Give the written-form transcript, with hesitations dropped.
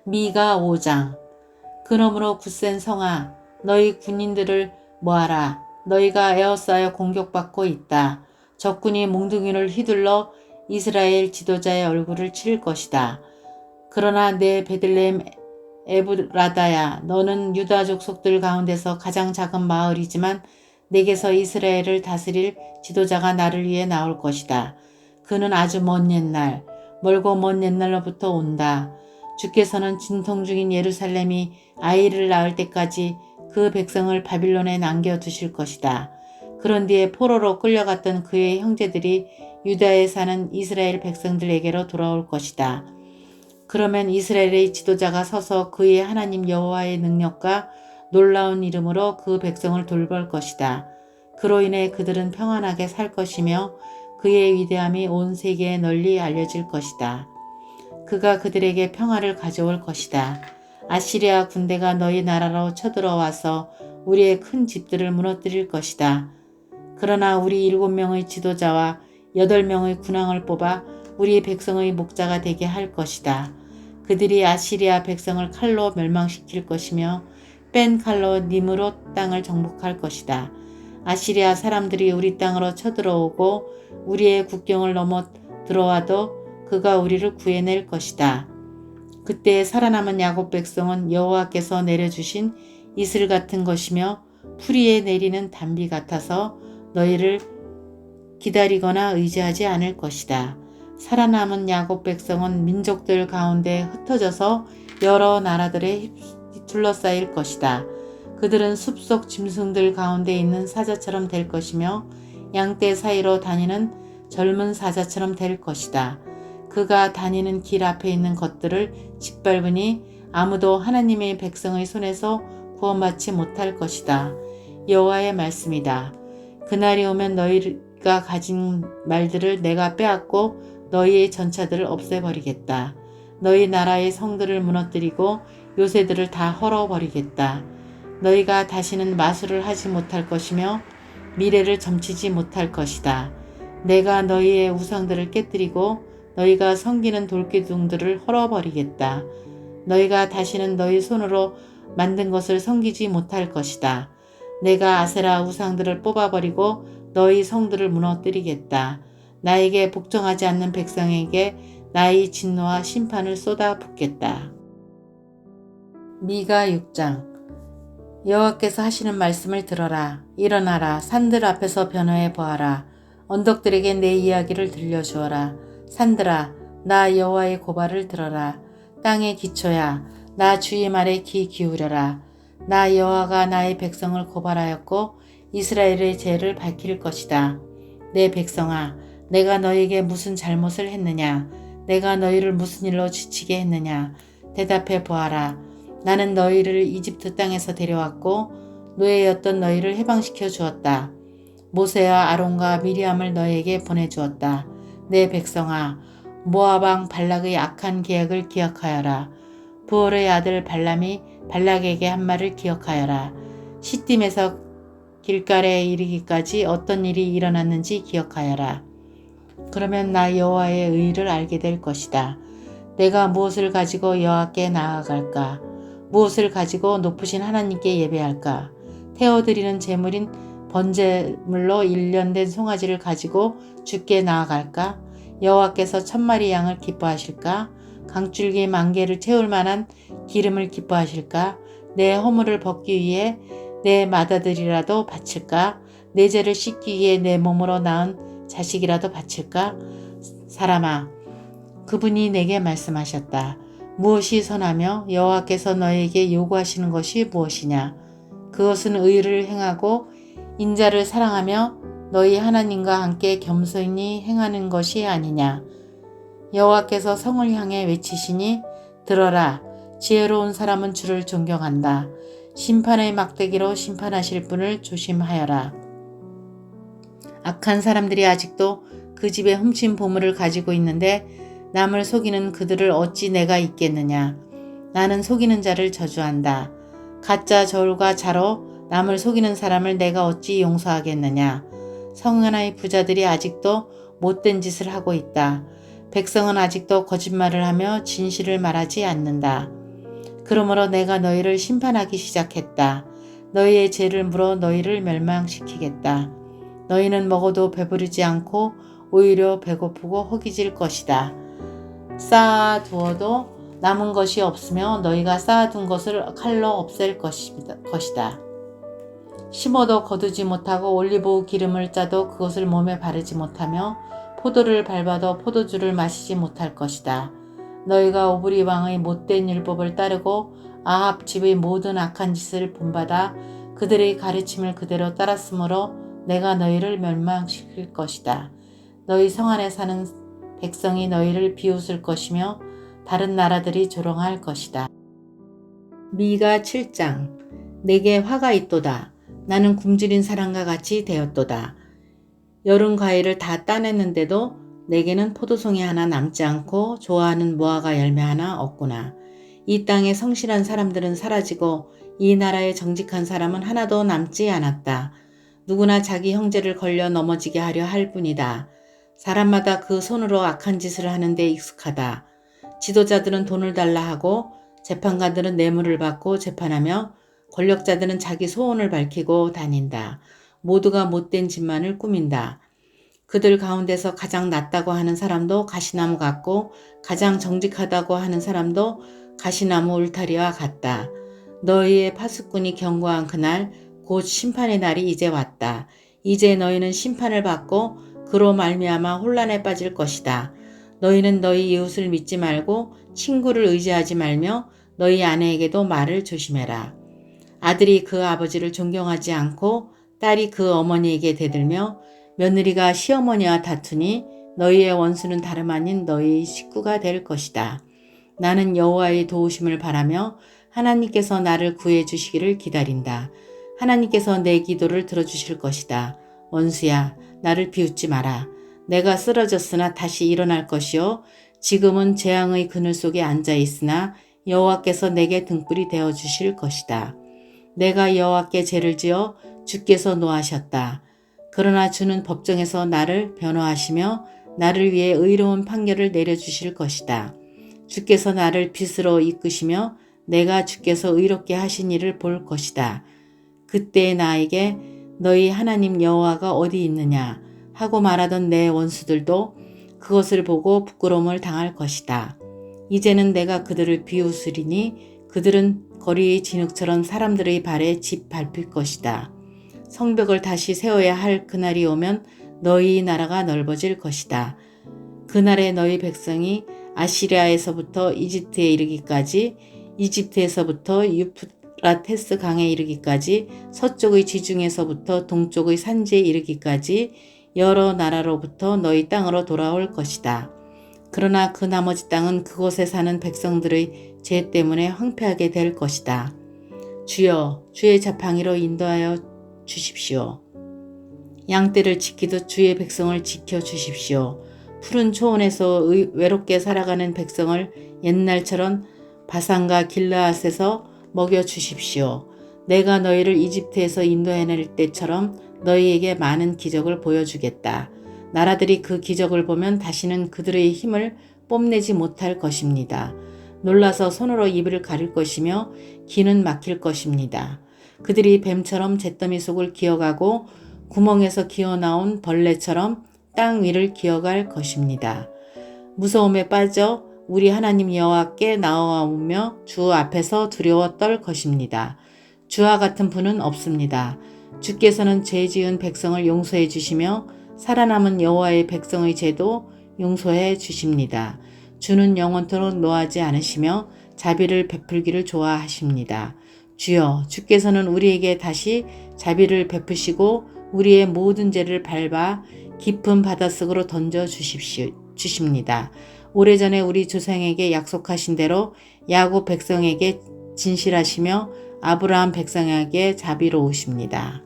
미가 5장. 그러므로 굳센 성아 너희 군인들을 모아라. 너희가 에워싸여 공격받고 있다. 적군이 몽둥이를 휘둘러 이스라엘 지도자의 얼굴을 칠 것이다. 그러나 내 베들레헴 에브라다야, 너는 유다 족속들 가운데서 가장 작은 마을이지만 내게서 이스라엘을 다스릴 지도자가 나를 위해 나올 것이다. 그는 아주 먼 옛날, 멀고 먼 옛날로부터 온다. 주께서는 진통 중인 예루살렘이 아이를 낳을 때까지 그 백성을 바빌론에 남겨두실 것이다. 그런 뒤에 포로로 끌려갔던 그의 형제들이 유다에 사는 이스라엘 백성들에게로 돌아올 것이다. 그러면 이스라엘의 지도자가 서서 그의 하나님 여호와의 능력과 놀라운 이름으로 그 백성을 돌볼 것이다. 그로 인해 그들은 평안하게 살 것이며 그의 위대함이 온 세계에 널리 알려질 것이다. 그가 그들에게 평화를 가져올 것이다. 아시리아 군대가 너희 나라로 쳐들어와서 우리의 큰 집들을 무너뜨릴 것이다. 그러나 우리 7명의 지도자와 8명의 군왕을 뽑아 우리 백성의 목자가 되게 할 것이다. 그들이 아시리아 백성을 칼로 멸망시킬 것이며 뺀 칼로 니므롯 땅을 정복할 것이다. 아시리아 사람들이 우리 땅으로 쳐들어오고 우리의 국경을 넘어 들어와도 그가 우리를 구해낼 것이다. 그때 살아남은 야곱 백성은 여호와께서 내려주신 이슬 같은 것이며 풀이에 내리는 단비 같아서 너희를 기다리거나 의지하지 않을 것이다. 살아남은 야곱 백성은 민족들 가운데 흩어져서 여러 나라들에 둘러싸일 것이다. 그들은 숲속 짐승들 가운데 있는 사자처럼 될 것이며 양떼 사이로 다니는 젊은 사자처럼 될 것이다. 그가 다니는 길 앞에 있는 것들을 짓밟으니 아무도 하나님의 백성의 손에서 구원받지 못할 것이다. 여호와의 말씀이다. 그날이 오면 너희가 가진 말들을 내가 빼앗고 너희의 전차들을 없애버리겠다. 너희 나라의 성들을 무너뜨리고 요새들을 다 헐어버리겠다. 너희가 다시는 마술을 하지 못할 것이며 미래를 점치지 못할 것이다. 내가 너희의 우상들을 깨뜨리고 너희가 섬기는 돌기둥들을 헐어버리겠다. 너희가 다시는 너희 손으로 만든 것을 섬기지 못할 것이다. 내가 아세라 우상들을 뽑아버리고 너희 성들을 무너뜨리겠다. 나에게 복종하지 않는 백성에게 나의 진노와 심판을 쏟아붓겠다. 미가 6장. 여호와께서 하시는 말씀을 들어라. 일어나라. 산들 앞에서 변호해 보아라. 언덕들에게 내 이야기를 들려주어라. 산들아, 나 여호와의 고발을 들어라. 땅의 기초야, 나 주의 말에 귀 기울여라. 나 여호와가 나의 백성을 고발하였고 이스라엘의 죄를 밝힐 것이다. 내 백성아, 내가 너에게 무슨 잘못을 했느냐? 내가 너희를 무슨 일로 지치게 했느냐? 대답해 보아라. 나는 너희를 이집트 땅에서 데려왔고 노예였던 너희를 해방시켜 주었다. 모세와 아론과 미리암을 너에게 보내주었다. 내 백성아, 모압 왕 발락의 악한 계획을 기억하여라. 부올의 아들 발람이 발락에게 한 말을 기억하여라. 시딤에서 길갈에 이르기까지 어떤 일이 일어났는지 기억하여라. 그러면 나 여호와의 의를 알게 될 것이다. 내가 무엇을 가지고 여호와께 나아갈까? 무엇을 가지고 높으신 하나님께 예배할까? 태워드리는 제물인 번제물로 일련된 송아지를 가지고 주께 나아갈까? 여호와께서 1000마리 양을 기뻐하실까? 강줄기 10,000개를 채울 만한 기름을 기뻐하실까? 내 허물을 벗기 위해 내 맏아들이라도 바칠까? 내 죄를 씻기 위해 내 몸으로 낳은 자식이라도 바칠까? 사람아, 그분이 내게 말씀하셨다. 무엇이 선하며 여호와께서 너에게 요구하시는 것이 무엇이냐? 그것은 의를 행하고 인자를 사랑하며 너희 하나님과 함께 겸손히 행하는 것이 아니냐? 여호와께서 성을 향해 외치시니 들어라. 지혜로운 사람은 주를 존경한다. 심판의 막대기로 심판하실 분을 조심하여라. 악한 사람들이 아직도 그 집에 훔친 보물을 가지고 있는데 남을 속이는 그들을 어찌 내가 잊겠느냐. 나는 속이는 자를 저주한다. 가짜 저울과 자로 남을 속이는 사람을 내가 어찌 용서하겠느냐. 성은의 부자들이 아직도 못된 짓을 하고 있다. 백성은 아직도 거짓말을 하며 진실을 말하지 않는다. 그러므로 내가 너희를 심판하기 시작했다. 너희의 죄를 물어 너희를 멸망시키겠다. 너희는 먹어도 배부르지 않고 오히려 배고프고 허기질 것이다. 쌓아두어도 남은 것이 없으며 너희가 쌓아둔 것을 칼로 없앨 것이다. 심어도 거두지 못하고 올리브 기름을 짜도 그것을 몸에 바르지 못하며 포도를 밟아도 포도주를 마시지 못할 것이다. 너희가 오브리 왕의 못된 율법을 따르고 아합 집의 모든 악한 짓을 본받아 그들의 가르침을 그대로 따랐으므로 내가 너희를 멸망시킬 것이다. 너희 성 안에 사는 백성이 너희를 비웃을 것이며 다른 나라들이 조롱할 것이다. 미가 7장. 내게 화가 있도다. 나는 굶주린 사람과 같이 되었도다. 여름 과일을 다 따냈는데도 내게는 포도송이 하나 남지 않고 좋아하는 무화과 열매 하나 없구나. 이 땅에 성실한 사람들은 사라지고 이 나라에 정직한 사람은 하나도 남지 않았다. 누구나 자기 형제를 걸려 넘어지게 하려 할 뿐이다. 사람마다 그 손으로 악한 짓을 하는데 익숙하다. 지도자들은 돈을 달라 하고 재판관들은 뇌물을 받고 재판하며 권력자들은 자기 소원을 밝히고 다닌다. 모두가 못된 짓만을 꾸민다. 그들 가운데서 가장 낫다고 하는 사람도 가시나무 같고 가장 정직하다고 하는 사람도 가시나무 울타리와 같다. 너희의 파수꾼이 경고한 그날 곧 심판의 날이 이제 왔다. 이제 너희는 심판을 받고 그로 말미암아 혼란에 빠질 것이다. 너희는 너희 이웃을 믿지 말고 친구를 의지하지 말며 너희 아내에게도 말을 조심해라. 아들이 그 아버지를 존경하지 않고 딸이 그 어머니에게 대들며 며느리가 시어머니와 다투니 너희의 원수는 다름 아닌 너희 식구가 될 것이다. 나는 여호와의 도우심을 바라며 하나님께서 나를 구해 주시기를 기다린다. 하나님께서 내 기도를 들어주실 것이다. 원수야, 나를 비웃지 마라. 내가 쓰러졌으나 다시 일어날 것이요. 지금은 재앙의 그늘 속에 앉아 있으나 여호와께서 내게 등불이 되어 주실 것이다. 내가 여호와께 죄를 지어 주께서 노하셨다. 그러나 주는 법정에서 나를 변호하시며 나를 위해 의로운 판결을 내려주실 것이다. 주께서 나를 빛으로 이끄시며 내가 주께서 의롭게 하신 일을 볼 것이다. 그때 나에게 너희 하나님 여호와가 어디 있느냐 하고 말하던 내 원수들도 그것을 보고 부끄러움을 당할 것이다. 이제는 내가 그들을 비웃으리니 그들은 거리의 진흙처럼 사람들의 발에 집 밟힐 것이다. 성벽을 다시 세워야 할 그날이 오면 너희 나라가 넓어질 것이다. 그날에 너희 백성이 아시리아에서부터 이집트에 이르기까지, 이집트에서부터 유프라테스 강에 이르기까지, 서쪽의 지중에서부터 동쪽의 산지에 이르기까지 여러 나라로부터 너희 땅으로 돌아올 것이다. 그러나 그 나머지 땅은 그곳에 사는 백성들의 죄 때문에 황폐하게 될 것이다. 주여, 주의 자팡이로 인도하여 주십시오. 양떼를 지키듯 주의 백성을 지켜 주십시오. 푸른 초원에서 외롭게 살아가는 백성을 옛날처럼 바산과 길르앗에서 먹여 주십시오. 내가 너희를 이집트에서 인도해낼 때처럼 너희에게 많은 기적을 보여주겠다. 나라들이 그 기적을 보면 다시는 그들의 힘을 뽐내지 못할 것입니다. 놀라서 손으로 입을 가릴 것이며 귀는 막힐 것입니다. 그들이 뱀처럼 잿더미 속을 기어가고 구멍에서 기어나온 벌레처럼 땅 위를 기어갈 것입니다. 무서움에 빠져 우리 하나님 여호와께 나아오며 주 앞에서 두려워 떨 것입니다. 주와 같은 분은 없습니다. 주께서는 죄 지은 백성을 용서해 주시며 살아남은 여호와의 백성의 죄도 용서해 주십니다. 주는 영원토록 노하지 않으시며 자비를 베풀기를 좋아하십니다. 주여, 주께서는 우리에게 다시 자비를 베푸시고 우리의 모든 죄를 밟아 깊은 바닷속으로 던져 주십니다. 오래전에 우리 조상에게 약속하신 대로 야곱 백성에게 진실하시며 아브라함 백성에게 자비로우십니다.